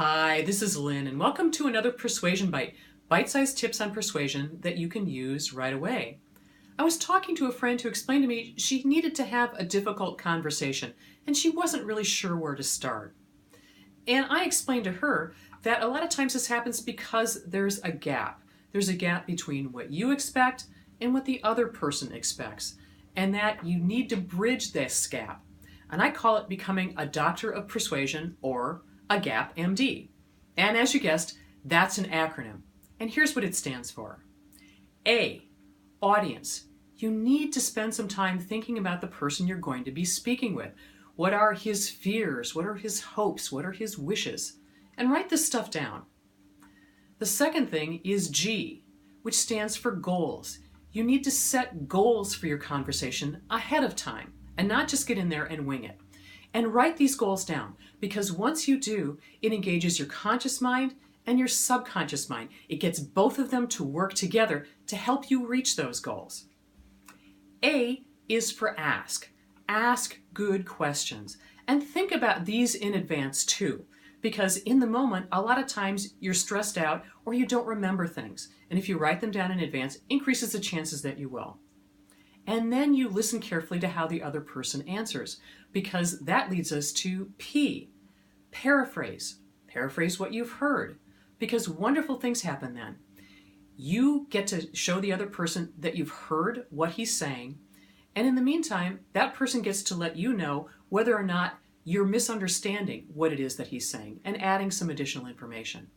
Hi, this is Lynn, and welcome to another Persuasion Byte, bite-sized tips on persuasion that you can use right away. I was talking to a friend who explained to me she needed to have a difficult conversation, and she wasn't really sure where to start. And I explained to her that a lot of times this happens because there's a gap. There's a gap between what you expect and what the other person expects, and that you need to bridge this gap. And I call it becoming a doctor of persuasion, or a GAP MD. And as you guessed, that's an acronym. And here's what it stands for. A, audience. You need to spend some time thinking about the person you're going to be speaking with. What are his fears? What are his hopes? What are his wishes? And write this stuff down. The second thing is G, which stands for goals. You need to set goals for your conversation ahead of time and not just get in there and wing it. And write these goals down, because once you do, it engages your conscious mind and your subconscious mind. It gets both of them to work together to help you reach those goals. A is for ask. Ask good questions. And think about these in advance too, because in the moment, a lot of times you're stressed out or you don't remember things. And if you write them down in advance, increases the chances that you will. And then you listen carefully to how the other person answers, because that leads us to P, paraphrase. Paraphrase what you've heard, because wonderful things happen then. You get to show the other person that you've heard what he's saying, and in the meantime, that person gets to let you know whether or not you're misunderstanding what it is that he's saying and adding some additional information.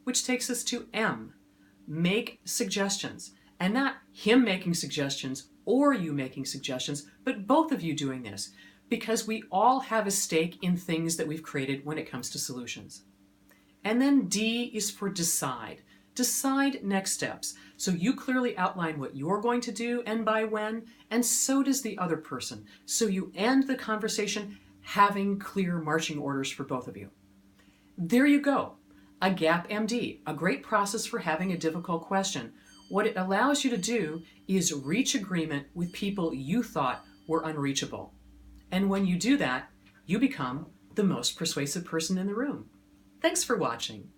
Which takes us to M, make suggestions. And not him making suggestions or you making suggestions, but both of you doing this, because we all have a stake in things that we've created when it comes to solutions. And then D is for decide. Decide next steps. So you clearly outline what you're going to do and by when, and so does the other person. So you end the conversation having clear marching orders for both of you. There you go. A GAP MD, a great process for having a difficult question. What it allows you to do is reach agreement with people you thought were unreachable. And when you do that, you become the most persuasive person in the room. Thanks for watching.